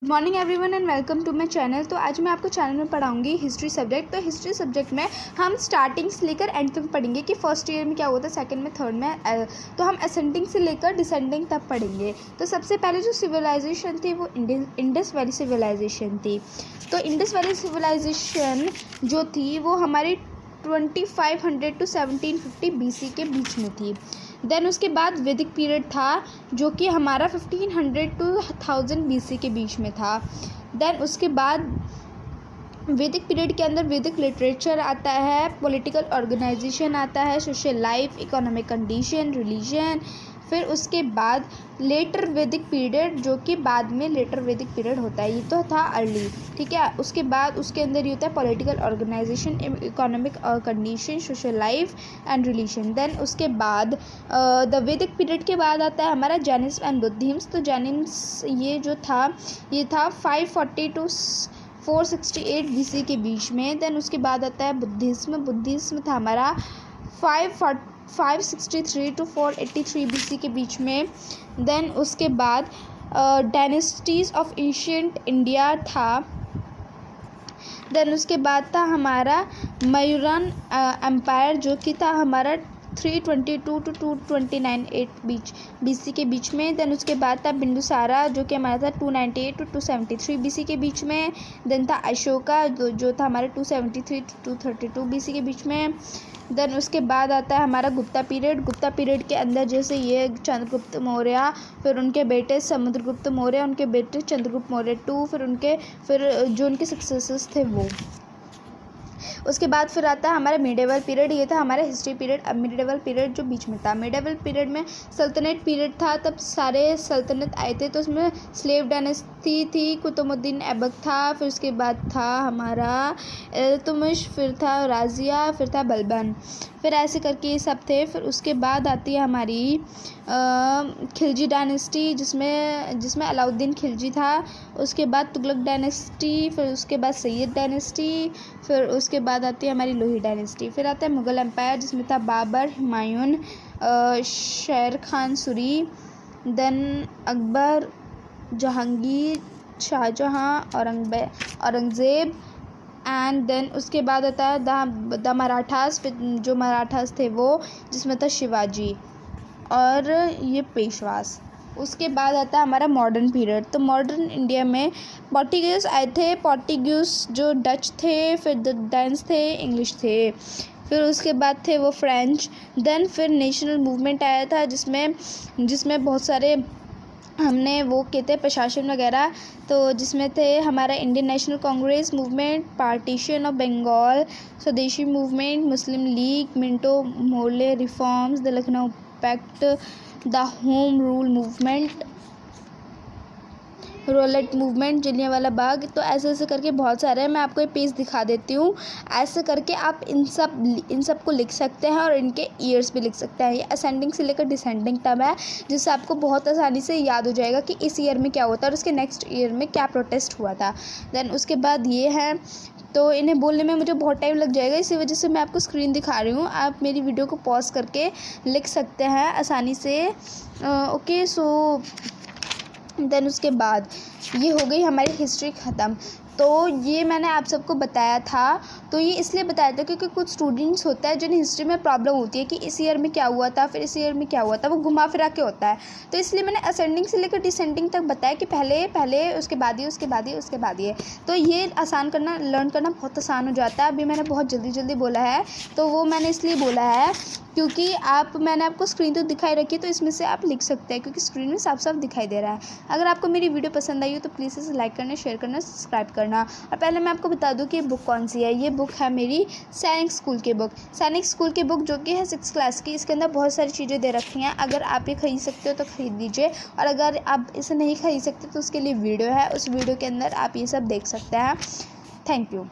Good morning everyone and welcome to my channel. तो आज मैं आपको चैनल में पढ़ाऊंगी हिस्ट्री सब्जेक्ट। तो हिस्ट्री सब्जेक्ट में हम स्टार्टिंग से लेकर एंड तक पढ़ेंगे कि फर्स्ट ईयर में क्या होता है, सेकंड में, थर्ड में। तो हम असेंडिंग से लेकर डिसेंडिंग तक पढ़ेंगे। तो सबसे पहले जो सिविलाइजेशन थी वो इंडस वैली सिविलाइजेशन थी। तो इंडस वैली सिविलाइजेशन जो थी वो हमारी 2500 to 1750 BC के बीच में थी। देन उसके बाद वैदिक पीरियड था जो कि हमारा 1500 to 1000 BC के बीच में था। देन उसके बाद वैदिक पीरियड के अंदर वैदिक लिटरेचर आता है, पॉलिटिकल ऑर्गेनाइजेशन आता है, social life, economic condition, religion. फिर उसके बाद लेटर वैदिक पीरियड जो कि बाद में लेटर वैदिक पीरियड होता है, ये तो था अर्ली, ठीक है। उसके बाद उसके अंदर ये होता है political organisation, economic condition, social life and religion. Then उसके बाद द वैदिक पीरियड के बाद आता है हमारा जैनिज्म एंड बुद्धिज्म। तो जैनिज्म ये था 540 to 468 BC के बीच में। देन उसके बाद आता है बुद्धिज्म था हमारा 563 to 483 BC के बीच में। देन उसके बाद डायनेस्टीज ऑफ एंशिएंट इंडिया था। देन उसके बाद था हमारा मयूरन एम्पायर जो कि था हमारा 322 to 229 BC के बीच में। देन उसके बाद था बिंदुसारा जो कि हमारा था 298 to 273 BC के बीच में। देन था अशोका जो था हमारा 273 to 232 BC के बीच में। देन उसके बाद आता है हमारा गुप्ता पीरियड के अंदर जैसे ये चंद्रगुप्त मौर्य, फिर उनके बेटे समुद्रगुप्त मौर्य, उनके बेटे चंद्रगुप्त मौर्य 2, फिर जो उनके सक्सेसर्स थे वो। उसके बाद फिर आता है हमारा मिडेवल पीरियड, ये था हमारा हिस्ट्री पीरियड। अब मिडेवल पीरियड जो बीच में था, मिडेवल पीरियड में सल्तनत पीरियड था, तब सारे सल्तनत आए थे। तो उसमें स्लेव डायनेस्टी थी, कुतुबुद्दीन ऐबक था, फिर उसके बाद था हमारा इल्तुतमिश, फिर था राजिया, फिर था बलबन, फिर ऐसे करके ये सब थे। फिर उसके बाद आती है हमारी खिलजी डायनेस्टी जिसमें अलाउद्दीन खिलजी था। उसके बाद तुगलक डायनेस्टी, फिर उसके बाद सैयद डायनेस्टी, फिर उसके बाद आती है हमारी लोही डायनेस्टी। फिर आता है मुग़ल एम्पायर जिसमें था Babur, Humayun, Sher Khan Suri, then Akbar, Jahangir, Shah Jahan, Aurangzeb. And then उसके बाद आता है द मराठास, जो मराठास थे वो जिसमें था शिवाजी और ये पेशवास। उसके बाद आता है हमारा मॉडर्न पीरियड। तो मॉडर्न इंडिया में पोर्टुगीज़ आए थे, पोर्टुगीज़ जो डच थे, फिर डेन्स थे, इंग्लिश थे, फिर उसके बाद थे वो फ्रेंच। देन फिर नेशनल मूवमेंट आया था जिसमें बहुत सारे हमने वो किए थे प्रशासन वगैरह। तो जिसमें थे हमारा Indian National Congress movement, partition of Bengal, Swadeshi movement, Muslim League, Minto Morley reforms, the Lucknow pact, the home rule movement, Rowlatt movement, Jallianwala Bagh. तो ऐसे करके बहुत सारे हैं, मैं आपको ये पेज दिखा देती हूँ। ऐसे करके आप इन सब को लिख सकते हैं और इनके ईयर्स भी लिख सकते हैं। ये असेंडिंग से लेकर डिसेंडिंग टर्म है जिससे आपको बहुत आसानी से याद हो जाएगा कि इस ईयर में क्या होता है और उसके नेक्स्ट ईयर में क्या प्रोटेस्ट हुआ था। देन उसके बाद ये है, तो इन्हें बोलने में मुझे बहुत टाइम लग जाएगा, इसी वजह से मैं आपको स्क्रीन दिखा रही हूँ। आप मेरी वीडियो को पॉज करके लिख सकते हैं आसानी से। ओके, सो देन उसके बाद ये हो गई हमारी हिस्ट्री ख़त्म। तो ये मैंने आप सबको बताया था, तो ये इसलिए बताया था क्योंकि कुछ स्टूडेंट्स होता है जिन्हें हिस्ट्री में प्रॉब्लम होती है कि इस ईयर में क्या हुआ था, फिर इस ईयर में क्या हुआ था, वो घुमा फिरा के होता है। तो इसलिए मैंने असेंडिंग से लेकर डिसेंडिंग तक बताया कि पहले उसके बाद ये। तो ये लर्न करना बहुत आसान हो जाता है। अभी मैंने बहुत जल्दी बोला है, तो वो मैंने इसलिए बोला है क्योंकि मैंने आपको स्क्रीन तो दिखाई रखी है, तो इसमें से आप लिख सकते हैं क्योंकि स्क्रीन में साफ साफ दिखाई दे रहा है। अगर आपको मेरी वीडियो पसंद आई हो तो प्लीज़ इसे लाइक करना, शेयर करना, सब्सक्राइब करना। और पहले मैं आपको बता दूं कि ये बुक कौन सी है। ये बुक है मेरी सैनिक स्कूल की बुक जो कि है 6th क्लास की। इसके अंदर बहुत सारी चीज़ें दे रखी हैं। अगर आप ये खरीद सकते हो तो खरीद लीजिए, और अगर आप इसे नहीं खरीद सकते तो उसके लिए वीडियो है, उस वीडियो के अंदर आप ये सब देख सकते हैं। Thank you.